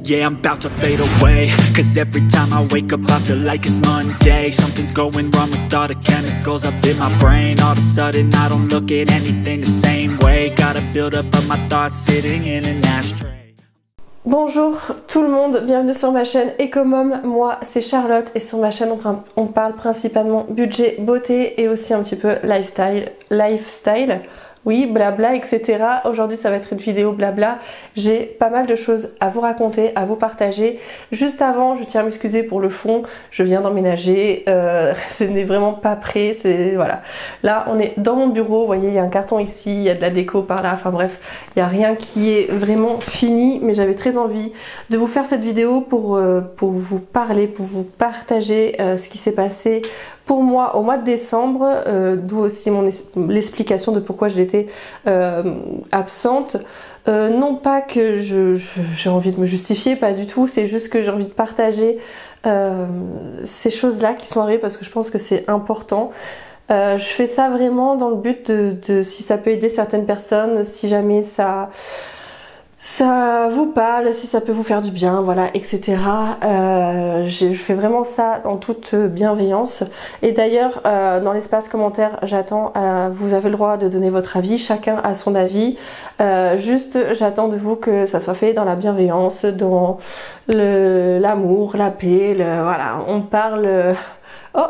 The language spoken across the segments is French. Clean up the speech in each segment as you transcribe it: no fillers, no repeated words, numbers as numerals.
Yeah, I'm about to fade away. Cause every time I wake up I feel like it's Monday. Something's going wrong with all the chemicals up in my brain. All of a sudden I don't look at anything the same way. Gotta build up of my thoughts sitting in an ashtray. Bonjour tout le monde, bienvenue sur ma chaîne Ecomom. Moi c'est Charlotte et sur ma chaîne on parle principalement budget, beauté et aussi un petit peu lifestyle. Oui, blabla, etc. Aujourd'hui, ça va être une vidéo blabla. J'ai pas mal de choses à vous raconter, à vous partager. Juste avant, je tiens à m'excuser pour le fond. Je viens d'emménager. Ce n'est vraiment pas prêt. Voilà. Là, on est dans mon bureau. Vous voyez, il y a un carton ici, il y a de la déco par là. Enfin bref, il n'y a rien qui est vraiment fini. Mais j'avais très envie de vous faire cette vidéo pour vous parler, pour vous partager ce qui s'est passé pour moi au mois de décembre, d'où aussi l'explication de pourquoi j'étais absente. Non pas que j'ai envie de me justifier, pas du tout, c'est juste que j'ai envie de partager ces choses-là qui sont arrivées parce que je pense que c'est important. Je fais ça vraiment dans le but de si ça peut aider certaines personnes, si jamais ça vous parle, si ça peut vous faire du bien, voilà, etc. Je fais vraiment ça en toute bienveillance. Et d'ailleurs, dans l'espace commentaire, j'attends, vous avez le droit de donner votre avis, chacun a son avis. Juste, j'attends de vous que ça soit fait dans la bienveillance, dans l'amour, la paix, voilà, on parle... Oh,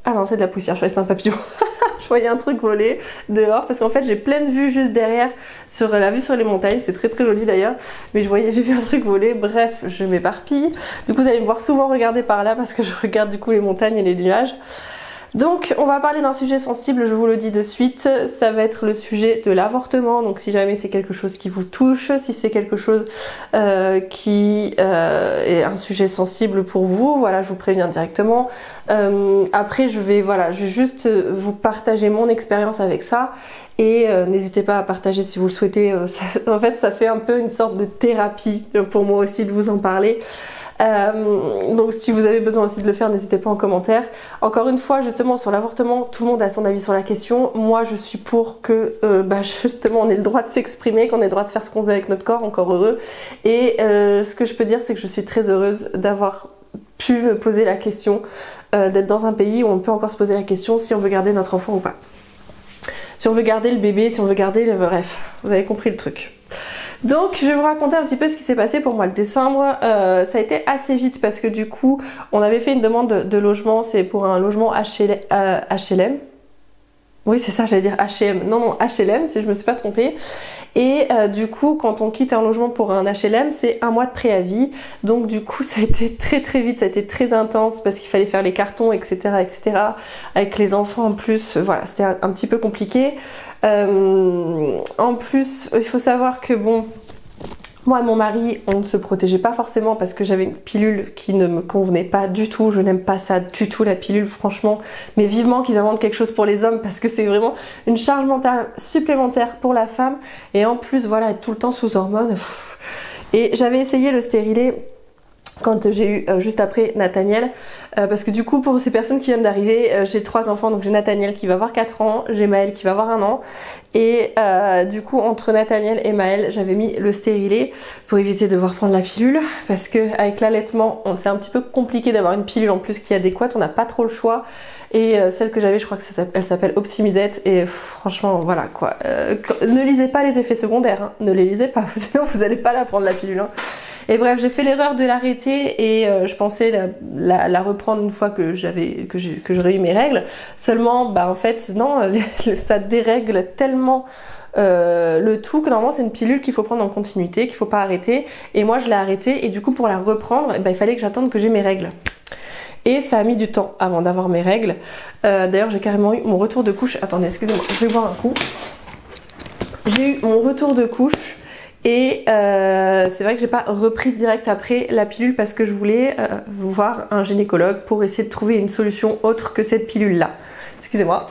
ah non, c'est de la poussière, je croyais que c'était un papillon. Je voyais un truc voler dehors parce qu'en fait j'ai plein de vues juste derrière sur la vue sur les montagnes, c'est très très joli d'ailleurs, mais j'ai vu un truc voler. Bref, je m'éparpille. Du coup vous allez me voir souvent regarder par là parce que je regarde du coup les montagnes et les nuages. Donc on va parler d'un sujet sensible, je vous le dis de suite, ça va être le sujet de l'avortement. Donc si jamais c'est quelque chose qui vous touche, si c'est quelque chose qui est un sujet sensible pour vous, voilà, je vous préviens directement. Après je vais juste vous partager mon expérience avec ça. Et n'hésitez pas à partager si vous le souhaitez. En fait ça fait un peu une sorte de thérapie pour moi aussi de vous en parler. Donc si vous avez besoin aussi de le faire, n'hésitez pas en commentaire. Encore une fois, justement sur l'avortement, tout le monde a son avis sur la question. Moi je suis pour que justement on ait le droit de s'exprimer, qu'on ait le droit de faire ce qu'on veut avec notre corps, encore heureux. Et ce que je peux dire, c'est que je suis très heureuse d'avoir pu me poser la question, d'être dans un pays où on peut encore se poser la question si on veut garder notre enfant ou pas, si on veut garder le bébé, si on veut garder bref, vous avez compris le truc. Donc je vais vous raconter un petit peu ce qui s'est passé pour moi le décembre. Ça a été assez vite parce que du coup on avait fait une demande de logement, c'est pour un logement HLM. Oui c'est ça, j'allais dire HM, non HLM si je me suis pas trompée. Et du coup quand on quitte un logement pour un HLM c'est 1 mois de préavis. Donc du coup ça a été très très vite, ça a été très intense parce qu'il fallait faire les cartons etc. Avec les enfants en plus, voilà c'était un petit peu compliqué. En plus il faut savoir que bon, moi et mon mari on ne se protégeait pas forcément parce que j'avais une pilule qui ne me convenait pas du tout. Je n'aime pas ça du tout la pilule franchement, mais vivement qu'ils inventent quelque chose pour les hommes parce que c'est vraiment une charge mentale supplémentaire pour la femme. Et en plus voilà, être tout le temps sous hormones. Et j'avais essayé le stérilet quand j'ai eu juste après Nathaniel, parce que du coup pour ces personnes qui viennent d'arriver, j'ai 3 enfants, donc j'ai Nathaniel qui va avoir 4 ans, j'ai Maël qui va avoir 1 an, et du coup entre Nathaniel et Maël j'avais mis le stérilet pour éviter de devoir prendre la pilule, parce que avec l'allaitement c'est un petit peu compliqué d'avoir une pilule en plus qui est adéquate, on n'a pas trop le choix. Et celle que j'avais, je crois que elle s'appelle Optimizette, et franchement voilà quoi, ne lisez pas les effets secondaires, hein. Ne les lisez pas, sinon vous n'allez pas la prendre la pilule, hein. Et bref, j'ai fait l'erreur de l'arrêter et je pensais la reprendre une fois que j'aurais eu mes règles. Seulement, bah en fait, non, ça dérègle tellement le tout que normalement c'est une pilule qu'il faut prendre en continuité, qu'il faut pas arrêter. Et moi je l'ai arrêtée et du coup pour la reprendre, bah, il fallait que j'attende que j'ai mes règles. Et ça a mis du temps avant d'avoir mes règles. D'ailleurs j'ai carrément eu mon retour de couche. Attendez, excusez-moi, je vais boire un coup. J'ai eu mon retour de couche. Et c'est vrai que j'ai pas repris direct après la pilule parce que je voulais voir un gynécologue pour essayer de trouver une solution autre que cette pilule là. Excusez-moi.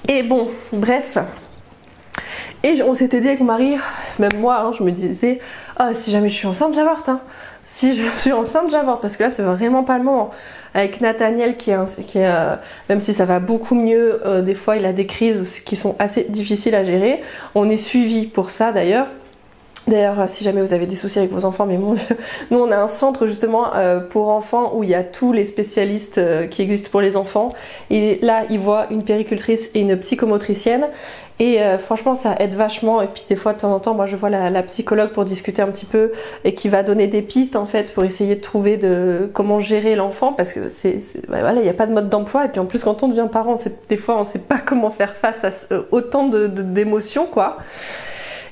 Et bon, bref. Et on s'était dit avec mon mari, même moi, hein, je me disais, ah si jamais je suis enceinte, j'avorte. Hein. Si je suis enceinte, j'avorte parce que là c'est vraiment pas le moment. Avec Nathaniel même si ça va beaucoup mieux, des fois il a des crises qui sont assez difficiles à gérer. On est suivi pour ça d'ailleurs. D'ailleurs, si jamais vous avez des soucis avec vos enfants, mais mon Dieu, nous on a un centre justement pour enfants où il y a tous les spécialistes qui existent pour les enfants. Et là, ils voient une péricultrice et une psychomotricienne. Et franchement, ça aide vachement. Et puis des fois, de temps en temps, moi je vois la psychologue pour discuter un petit peu et qui va donner des pistes en fait pour essayer de trouver comment gérer l'enfant parce que voilà, il n'y a pas de mode d'emploi. Et puis en plus, quand on devient parent, des fois, on ne sait pas comment faire face à autant d'émotions, quoi.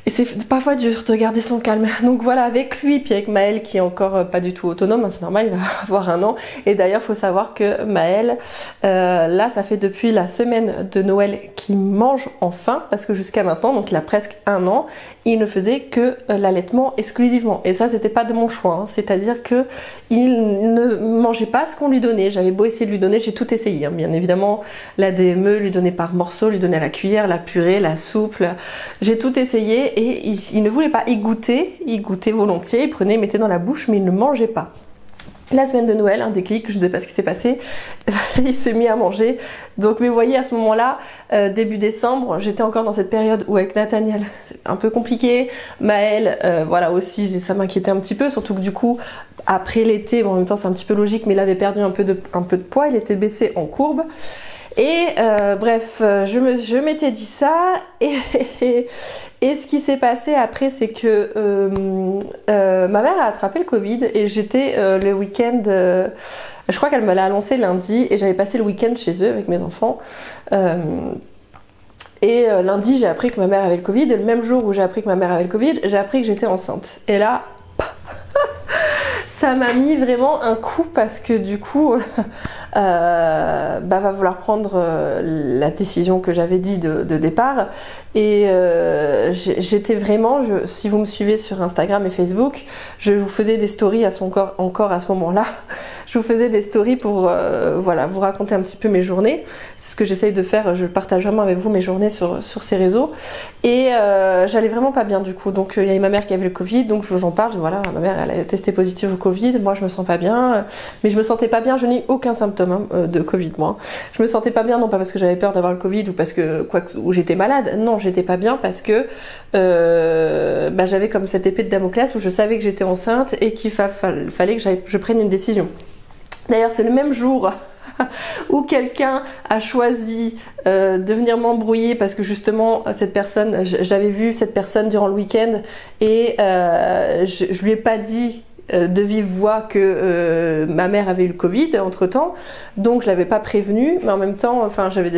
Et c'est parfois dur de garder son calme. Donc voilà, avec lui, puis avec Maël qui est encore pas du tout autonome, hein, c'est normal, il va avoir 1 an. Et d'ailleurs, il faut savoir que Maël, là, ça fait depuis la semaine de Noël qu'il mange enfin, parce que jusqu'à maintenant, donc il a presque 1 an, il ne faisait que l'allaitement exclusivement. Et ça, c'était pas de mon choix, hein. C'est-à-dire que il ne mangeait pas ce qu'on lui donnait. J'avais beau essayer de lui donner, j'ai tout essayé, hein. Bien évidemment, la DME, lui donnait par morceaux, lui donnait à la cuillère, la purée, la soupe, j'ai tout essayé. Et il ne voulait pas y goûter, il goûtait volontiers, il prenait, il mettait dans la bouche, mais il ne mangeait pas. La semaine de Noël, un déclic, je ne sais pas ce qui s'est passé, il s'est mis à manger. Donc, mais vous voyez, à ce moment-là, début décembre, j'étais encore dans cette période où avec Nathaniel, c'est un peu compliqué. Maël, voilà aussi, ça m'inquiétait un petit peu, surtout que du coup, après l'été, bon, en même temps c'est un petit peu logique, mais il avait perdu un peu de poids, il était baissé en courbe. Et bref, je m'étais dit ça et ce qui s'est passé après c'est que ma mère a attrapé le Covid et j'étais le week-end, je crois qu'elle me l'a annoncé lundi et j'avais passé le week-end chez eux avec mes enfants. Et lundi j'ai appris que ma mère avait le Covid et le même jour où j'ai appris que ma mère avait le Covid, j'ai appris que j'étais enceinte. Et là... ça m'a mis vraiment un coup parce que du coup va falloir prendre la décision que j'avais dit de départ et j'étais vraiment, si vous me suivez sur Instagram et Facebook, je vous faisais des stories encore à ce moment-là, je vous faisais des stories pour voilà, vous raconter un petit peu mes journées, c'est ce que j'essaye de faire, je partage vraiment avec vous mes journées sur ces réseaux et j'allais vraiment pas bien du coup, donc il y avait ma mère qui avait le Covid, donc je vous en parle, voilà, ma mère elle a testé positive au Covid, moi je me sens pas bien, mais je me sentais pas bien, je n'ai aucun symptôme de Covid moi. Je me sentais pas bien non pas parce que j'avais peur d'avoir le Covid ou parce que ou j'étais malade, non j'étais pas bien parce que j'avais comme cette épée de Damoclès où je savais que j'étais enceinte et qu'il fallait que je prenne une décision. D'ailleurs c'est le même jour où quelqu'un a choisi de venir m'embrouiller parce que justement cette personne, j'avais vu cette personne durant le week-end et je lui ai pas dit de vive voix que ma mère avait eu le Covid entre temps, donc je l'avais pas prévenue, mais en même temps, enfin j'avais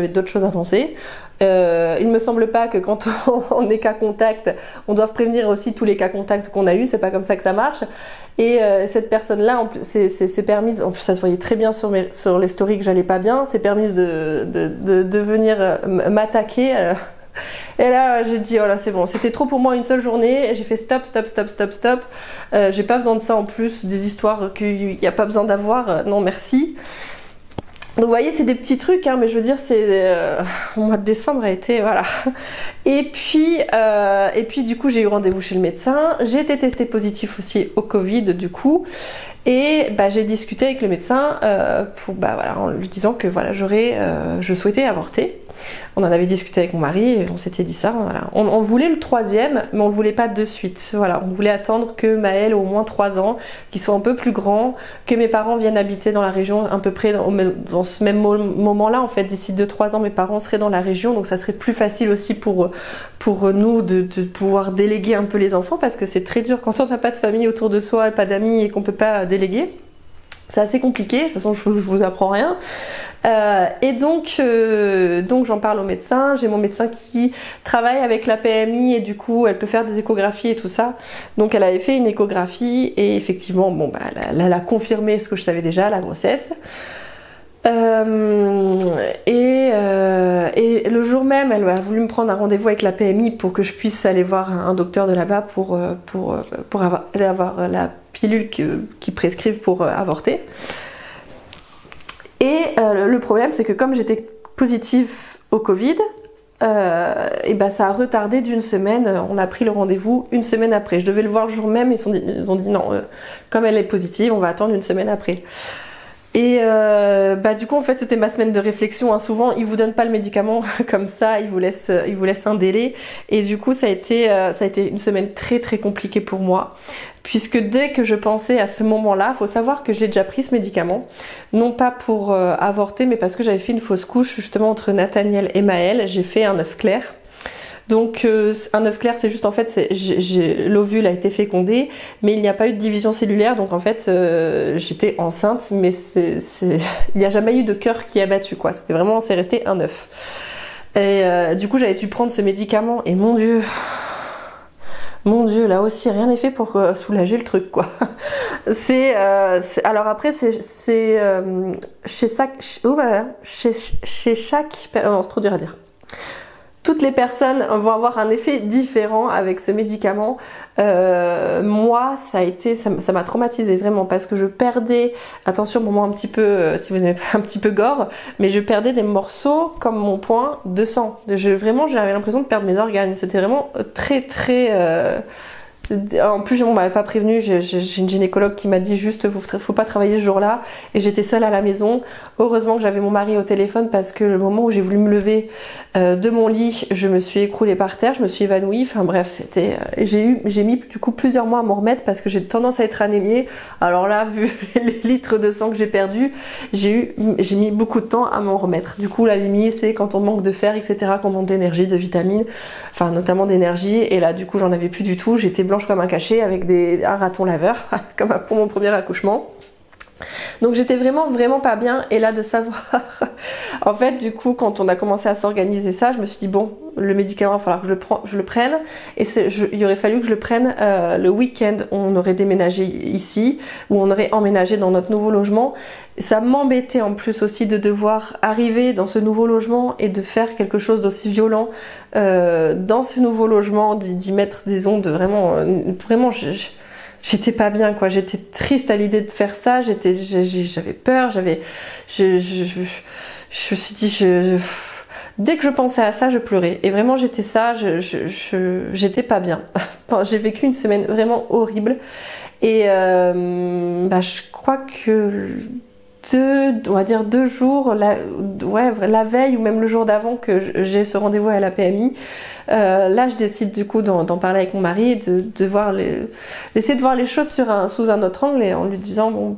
d'autres choses à penser. Il me semble pas que quand on est cas contact, on doit prévenir aussi tous les cas contacts qu'on a eu, c'est pas comme ça que ça marche. Et cette personne-là, en plus, c'est permise, en plus ça se voyait très bien sur les stories que j'allais pas bien, c'est permise de venir m'attaquer. Et là j'ai dit oh là c'est bon, c'était trop pour moi une seule journée, j'ai fait stop, j'ai pas besoin de ça en plus, des histoires qu'il n'y a pas besoin d'avoir, non merci. Donc vous voyez c'est des petits trucs hein, mais je veux dire c'est au mois de décembre a été voilà. Et puis du coup j'ai eu rendez-vous chez le médecin, j'ai été testée positive aussi au Covid du coup. Et j'ai discuté avec le médecin voilà, en lui disant que voilà, je souhaitais avorter. On en avait discuté avec mon mari et on s'était dit ça. Voilà. On voulait le 3e, mais on le voulait pas de suite. Voilà, on voulait attendre que Maël ait au moins 3 ans, qu'il soit un peu plus grand, que mes parents viennent habiter dans la région à peu près dans ce même moment-là. En fait, d'ici 2-3 ans, mes parents seraient dans la région, donc ça serait plus facile aussi pour nous de pouvoir déléguer un peu les enfants parce que c'est très dur quand on n'a pas de famille autour de soi et pas d'amis et qu'on peut pas déléguer. C'est assez compliqué, de toute façon je vous apprends rien. Et donc j'en parle au médecin, j'ai mon médecin qui travaille avec la PMI et du coup elle peut faire des échographies et tout ça. Donc elle avait fait une échographie et effectivement elle a confirmé ce que je savais déjà, la grossesse. Et le jour même elle a voulu me prendre un rendez-vous avec la PMI pour que je puisse aller voir un docteur de là-bas pour avoir la pilule qui prescrivent pour avorter. Et le problème c'est que comme j'étais positive au Covid, ça a retardé d'une semaine. On a pris le rendez-vous une semaine après. Je devais le voir le jour même, ils ont dit non, comme elle est positive, on va attendre une semaine après. Et du coup en fait c'était ma semaine de réflexion, hein. Souvent ils vous donnent pas le médicament comme ça, ils vous laissent un délai, et du coup ça a été une semaine très très compliquée pour moi, puisque dès que je pensais à ce moment-là, faut savoir que j'ai déjà pris ce médicament, non pas pour avorter, mais parce que j'avais fait une fausse couche justement entre Nathaniel et Maël. J'ai fait un œuf clair. Donc un œuf clair, c'est juste en fait, l'ovule a été fécondé, mais il n'y a pas eu de division cellulaire, donc en fait j'étais enceinte, mais il n'y a jamais eu de cœur qui a battu, quoi. C'était vraiment, c'est resté un œuf. Et du coup j'avais dû prendre ce médicament, et mon Dieu, là aussi rien n'est fait pour soulager le truc, quoi. Alors après chez chaque, non, c'est trop dur à dire. Toutes les personnes vont avoir un effet différent avec ce médicament. Moi, ça m'a traumatisée vraiment, parce que je perdais, attention pour moi un petit peu, si vous n'avez pas un petit peu gore, mais je perdais des morceaux comme mon poing de sang. Vraiment, j'avais l'impression de perdre mes organes. C'était vraiment très très... En plus, on m'avait pas prévenu, j'ai une gynécologue qui m'a dit juste faut pas travailler ce jour-là, et j'étais seule à la maison. Heureusement que j'avais mon mari au téléphone, parce que le moment où j'ai voulu me lever de mon lit, je me suis écroulée par terre, je me suis évanouie. Enfin bref, c'était j'ai mis du coup plusieurs mois à m'en remettre, parce que j'ai tendance à être anémiée. Alors là, vu les litres de sang que j'ai perdu, j'ai mis beaucoup de temps à m'en remettre. Du coup, l'anémie, c'est quand on manque de fer, etc., qu'on manque d'énergie, de vitamines, enfin notamment d'énergie. Et là, du coup, j'en avais plus du tout. J'étais blanche comme un cachet, avec un raton laveur, comme pour mon premier accouchement. Donc j'étais vraiment pas bien. Et là, de savoir en fait, du coup, quand on a commencé à s'organiser ça, je me suis dit bon, le médicament, il va falloir que je le prenne, et il aurait fallu que je le prenne le week-end. On aurait déménagé ici, ou on aurait emménagé dans notre nouveau logement. Ça m'embêtait en plus aussi de devoir arriver dans ce nouveau logement et de faire quelque chose d'aussi violent dans ce nouveau logement, d'y mettre des ondes. Vraiment j'étais pas bien, quoi. J'étais triste à l'idée de faire ça. J'avais peur. Je me suis dit, dès que je pensais à ça, je pleurais. Et vraiment, j'étais pas bien. J'ai vécu une semaine vraiment horrible. Et je crois que on va dire 2 jours, la veille ou même le jour d'avant que j'ai ce rendez-vous à la PMI, là je décide du coup d'en parler avec mon mari, d'essayer de voir les choses sous un autre angle, et en lui disant bon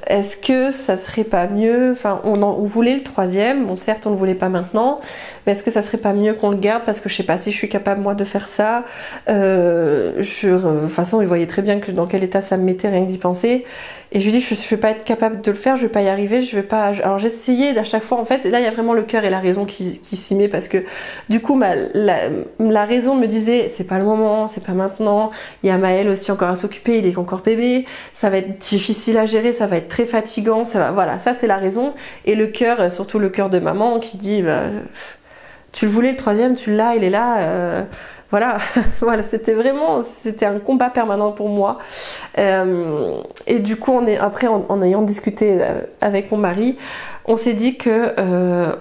est-ce que ça serait pas mieux, enfin on voulait le 3e, bon certes on le voulait pas maintenant, mais est-ce que ça serait pas mieux qu'on le garde, parce que je sais pas si je suis capable moi de faire ça. De toute façon il voyait très bien que dans quel état ça me mettait rien que d'y penser, et je lui dis je vais pas être capable de le faire, je vais pas y arriver, alors j'essayais à chaque fois en fait, et là il y a vraiment le cœur et la raison qui s'y met, parce que du coup la raison me disait c'est pas le moment, c'est pas maintenant, il y a Maël aussi encore à s'occuper, il est encore bébé, ça va être difficile à gérer, ça va être très fatigant, voilà, ça c'est la raison. Et le cœur, surtout le cœur de maman qui dit tu le voulais le 3e, tu l'as, il est là, voilà. Voilà, c'était un combat permanent pour moi. Et du coup après en ayant discuté avec mon mari, on s'est dit que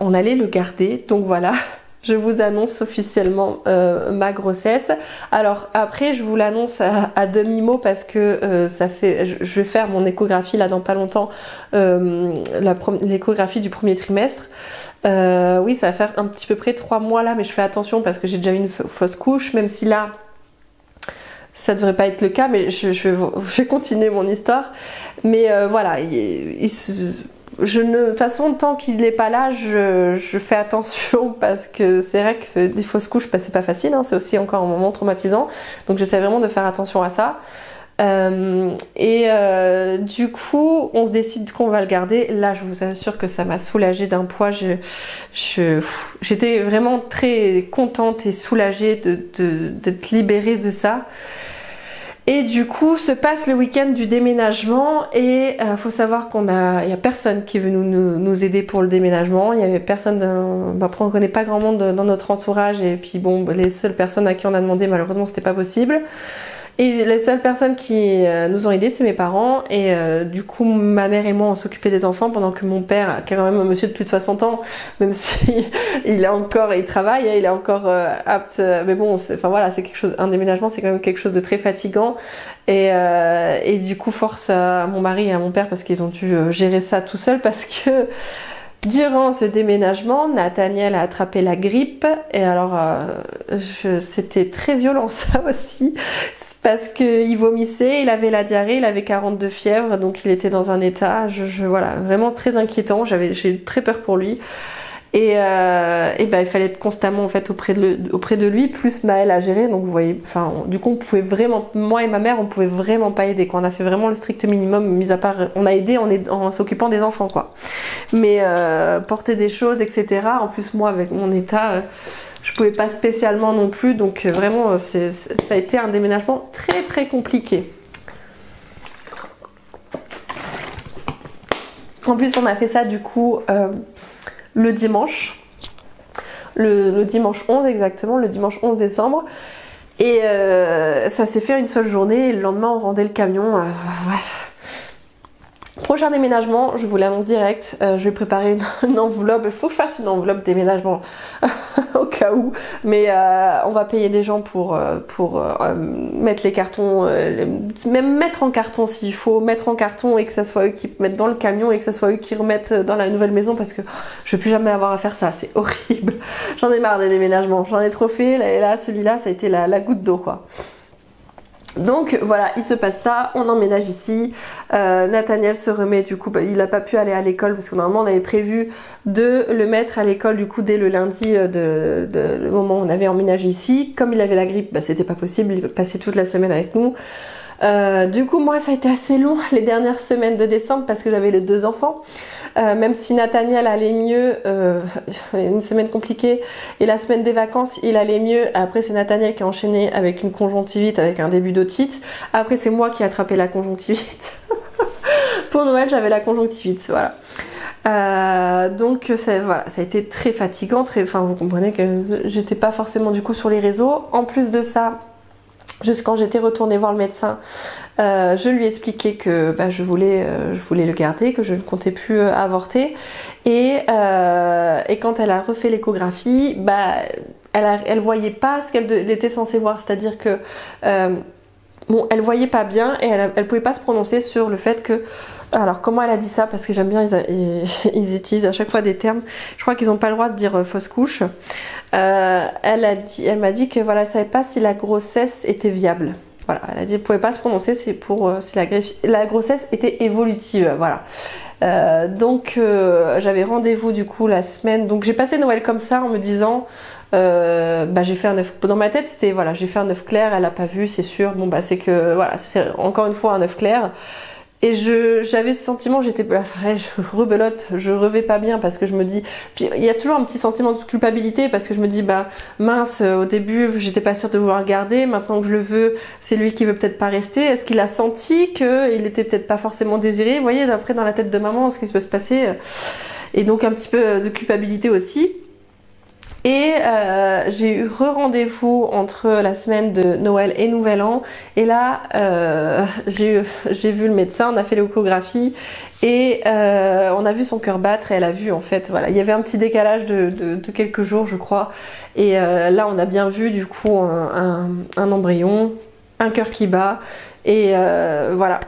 on allait le garder. Donc voilà, je vous annonce officiellement ma grossesse. Alors après je vous l'annonce à demi-mot, parce que je vais faire mon échographie là dans pas longtemps, l'échographie du 1er trimestre. Oui, ça va faire un petit peu près 3 mois là, mais je fais attention parce que j'ai déjà eu une fausse couche, même si là ça devrait pas être le cas, mais je vais continuer mon histoire. Mais voilà, de toute façon, tant qu'il n'est pas là, je fais attention, parce que c'est vrai que des fausses couches, c'est pas facile, hein, c'est aussi encore un moment traumatisant, donc j'essaie vraiment de faire attention à ça. Du coup on se décide qu'on va le garder. Là je vous assure que ça m'a soulagée d'un poids. J'étais vraiment très contente et soulagée d'être libérée de ça. Et du coup se passe le week-end du déménagement, et faut savoir il y a personne qui est venu nous aider pour le déménagement. Il y avait personne, après on connaît pas grand monde dans notre entourage, et puis bon, les seules personnes à qui on a demandé, malheureusement c'était pas possible. Et les seules personnes qui nous ont aidés, c'est mes parents. Et du coup, ma mère et moi, on s'occupait des enfants pendant que mon père, qui est quand même un monsieur de plus de 60 ans, même si il travaille, il est encore apte. Mais bon, enfin voilà, c'est quelque chose. Un déménagement, c'est quand même quelque chose de très fatigant. Et du coup, force à mon mari et à mon père parce qu'ils ont dû gérer ça tout seuls parce que durant ce déménagement, Nathaniel a attrapé la grippe. Et alors, c'était très violent ça aussi. Parce qu'il vomissait, il avait la diarrhée, il avait 42 fièvres, donc il était dans un état, voilà, vraiment très inquiétant. J'ai très peur pour lui. Et ben, il fallait être constamment en fait auprès de lui, plus Maël à gérer. Donc vous voyez, enfin, du coup, on pouvait vraiment, moi et ma mère, on pouvait vraiment pas aider, quoi. On a fait vraiment le strict minimum, mis à part, on a aidé en s'occupant des enfants, quoi. Mais porter des choses, etc. En plus, moi, avec mon état. Je pouvais pas spécialement non plus, donc vraiment ça a été un déménagement très très compliqué. En plus on a fait ça du coup le dimanche, le dimanche 11 exactement, le dimanche 11 décembre. Et ça s'est fait une seule journée et le lendemain on rendait le camion. Ouais. Prochain déménagement, je vous l'annonce direct, je vais préparer une enveloppe, il faut que je fasse une enveloppe déménagement au cas où, mais on va payer des gens pour mettre les cartons, même mettre en carton s'il faut, mettre en carton et que ça soit eux qui mettent dans le camion et que ça soit eux qui remettent dans la nouvelle maison parce que je ne vais plus jamais avoir à faire ça, c'est horrible. J'en ai marre des déménagements, j'en ai trop fait, et là celui-là ça a été la goutte d'eau quoi. Donc voilà, il se passe ça, on emménage ici, Nathaniel se remet du coup, il n'a pas pu aller à l'école parce que normalement on avait prévu de le mettre à l'école du coup dès le lundi le moment où on avait emménagé ici. Comme il avait la grippe, bah, c'était pas possible, il passait toute la semaine avec nous. Du coup moi ça a été assez long les dernières semaines de décembre parce que j'avais les 2 enfants. Même si Nathaniel allait mieux, une semaine compliquée et la semaine des vacances il allait mieux. Après c'est Nathaniel qui a enchaîné avec une conjonctivite, avec un début d'otite. Après c'est moi qui ai attrapé la conjonctivite. Pour Noël j'avais la conjonctivite, voilà. Donc voilà, ça a été très fatigant, enfin vous comprenez que j'étais pas forcément du coup sur les réseaux. En plus de ça, juste quand j'étais retournée voir le médecin, je lui ai expliqué que bah, je voulais le garder, que je ne comptais plus avorter. Et quand elle a refait l'échographie, bah, elle voyait pas ce qu'elle était censée voir. C'est-à-dire que bon, elle voyait pas bien et elle pouvait pas se prononcer sur le fait que... Alors comment elle a dit ça? Parce que j'aime bien, ils utilisent à chaque fois des termes. Je crois qu'ils n'ont pas le droit de dire fausse couche. Elle m'a dit que voilà, elle savait pas si la grossesse était viable. Voilà, elle a dit qu'elle pouvait pas se prononcer si la grossesse était évolutive. Voilà. Donc j'avais rendez-vous du coup la semaine. Donc j'ai passé Noël comme ça en me disant. Bah, j'ai fait un œuf. Dans ma tête c'était voilà, j'ai fait un œuf clair, elle a pas vu, c'est sûr. Bon bah c'est que voilà, c'est encore une fois un œuf clair. Et j'avais ce sentiment, j'étais pareil, je rebelote, je revais pas bien parce que je me dis, puis il y a toujours un petit sentiment de culpabilité parce que je me dis bah mince, au début j'étais pas sûre de vouloir le garder, maintenant que je le veux, c'est lui qui veut peut-être pas rester. Est-ce qu'il a senti qu'il était peut-être pas forcément désiré? Vous voyez, après dans la tête de maman, ce qui peut se passer, et donc un petit peu de culpabilité aussi. Et j'ai eu rendez-vous entre la semaine de Noël et Nouvel An. Et là, j'ai vu le médecin, on a fait l'échographie et on a vu son cœur battre et elle a vu en fait, voilà, il y avait un petit décalage de quelques jours je crois. Et là on a bien vu du coup un embryon, un cœur qui bat et voilà.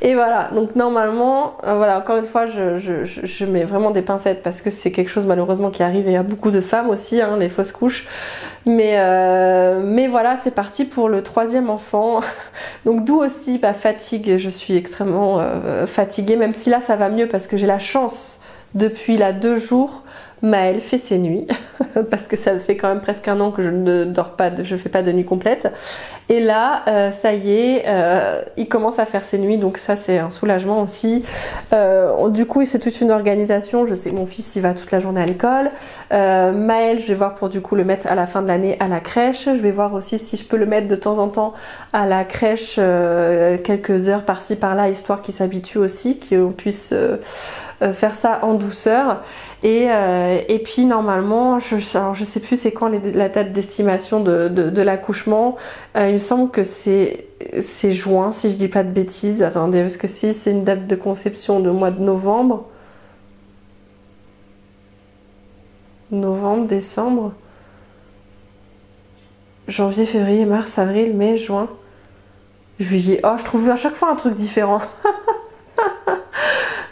Et voilà, donc normalement, voilà, encore une fois, je mets vraiment des pincettes parce que c'est quelque chose malheureusement qui arrive et à beaucoup de femmes aussi, hein, les fausses couches. Mais voilà, c'est parti pour le 3e enfant. Donc d'où aussi fatigue, je suis extrêmement fatiguée, même si là ça va mieux parce que j'ai la chance depuis là 2 jours. Maël fait ses nuits parce que ça fait quand même presque 1 an que je ne dors pas, je fais pas de nuit complète. Et là, ça y est, il commence à faire ses nuits, donc ça c'est un soulagement aussi. Du coup, c'est toute une organisation. Je sais que mon fils il va toute la journée à l'école. Maël, je vais voir pour du coup le mettre à la fin de l'année à la crèche. Je vais voir aussi si je peux le mettre de temps en temps à la crèche quelques heures par-ci par-là, histoire qu'il s'habitue aussi, qu'on puisse faire ça en douceur. Et puis normalement, alors je sais plus c'est quand la date d'estimation de l'accouchement. Il me semble que c'est juin, si je dis pas de bêtises. Attendez, parce que si c'est une date de conception de mois de novembre, décembre, janvier, février, mars, avril, mai, juin, juillet. Oh, je trouve à chaque fois un truc différent.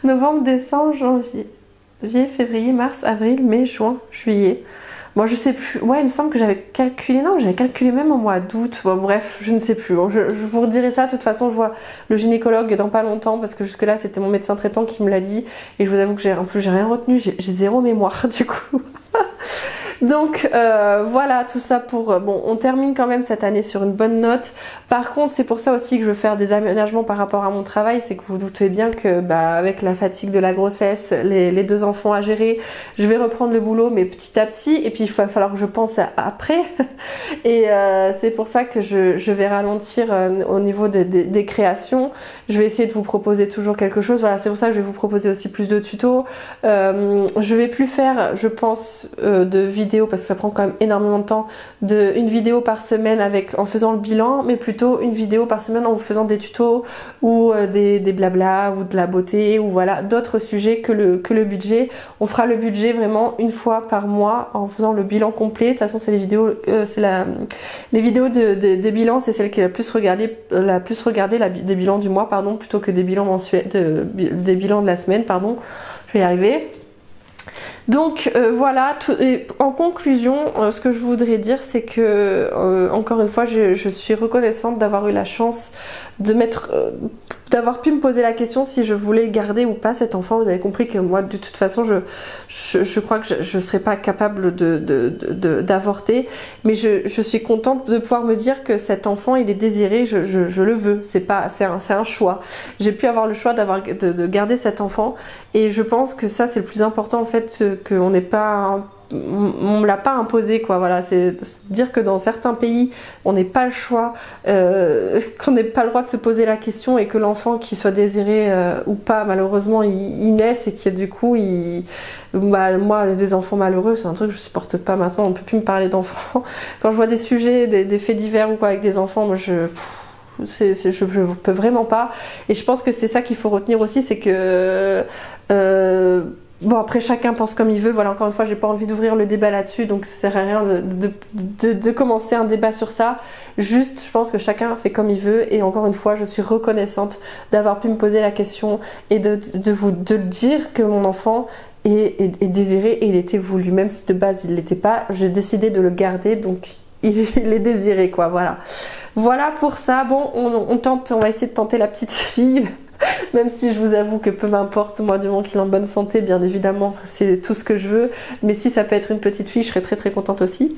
Novembre, décembre, janvier, février, mars, avril, mai, juin, juillet. Moi, je sais plus. Ouais, il me semble que j'avais calculé. Non, j'avais calculé même au mois d'août. Bon, bref, je ne sais plus. Bon, je vous redirai ça. De toute façon, je vois le gynécologue dans pas longtemps parce que jusque-là, c'était mon médecin traitant qui me l'a dit. Et je vous avoue que en plus, j'ai rien retenu. J'ai zéro mémoire du coup. Donc voilà, tout ça pour... bon, on termine quand même cette année sur une bonne note. Par contre, c'est pour ça aussi que je veux faire des aménagements par rapport à mon travail. C'est que vous doutez bien que avec la fatigue de la grossesse, les 2 enfants à gérer, je vais reprendre le boulot, mais petit à petit. Et puis, il va falloir que je pense après. Et c'est pour ça que je vais ralentir au niveau des créations. Je vais essayer de vous proposer toujours quelque chose. Voilà, c'est pour ça que je vais vous proposer aussi plus de tutos. Je vais plus faire, je pense, de vidéos parce que ça prend quand même énormément de temps, une vidéo par semaine en faisant le bilan, mais plutôt une vidéo par semaine en vous faisant des tutos ou des blabla ou de la beauté ou voilà d'autres sujets que le budget. On fera le budget vraiment une fois par mois en faisant le bilan complet. De toute façon, c'est les vidéos, les vidéos des bilans, c'est celle qui est la plus regardée, des bilans du mois, pardon, plutôt que des bilans mensuels, des bilans de la semaine, pardon. Je vais y arriver. Donc voilà, et en conclusion, ce que je voudrais dire, c'est que encore une fois, je suis reconnaissante d'avoir eu la chance d'avoir pu me poser la question si je voulais le garder ou pas cet enfant. Vous avez compris que moi de toute façon je crois que je ne serais pas capable d'avorter, mais je suis contente de pouvoir me dire que cet enfant il est désiré, je le veux, c'est un choix. J'ai pu avoir le choix de garder cet enfant et je pense que ça c'est le plus important en fait, qu'on n'ait pas on me l'a pas imposé quoi, voilà, c'est dire que dans certains pays on n'est pas le choix, qu'on n'ait pas le droit de se poser la question et que l'enfant qui soit désiré ou pas malheureusement il naisse et que du coup moi des enfants malheureux c'est un truc que je supporte pas. Maintenant on peut plus me parler d'enfants quand je vois des sujets, des faits divers ou quoi avec des enfants, moi je peux vraiment pas, et je pense que c'est ça qu'il faut retenir aussi, c'est que bon après chacun pense comme il veut, voilà, encore une fois j'ai pas envie d'ouvrir le débat là-dessus, donc ça sert à rien de commencer un débat sur ça. Juste je pense que chacun fait comme il veut, et encore une fois je suis reconnaissante d'avoir pu me poser la question et de le dire que mon enfant est désiré, et il était voulu, même si de base il l'était pas, j'ai décidé de le garder, donc il est désiré quoi, voilà pour ça. Bon, on va essayer de tenter la petite fille. Même si je vous avoue que peu m'importe, moi du moment qu'il est en bonne santé, bien évidemment, c'est tout ce que je veux. Mais si ça peut être une petite fille, je serais très très contente aussi.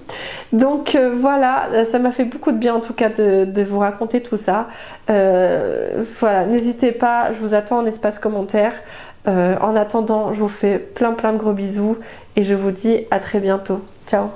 Donc voilà, ça m'a fait beaucoup de bien en tout cas de vous raconter tout ça. Voilà, n'hésitez pas, je vous attends en espace commentaire. En attendant, je vous fais plein de gros bisous et je vous dis à très bientôt. Ciao!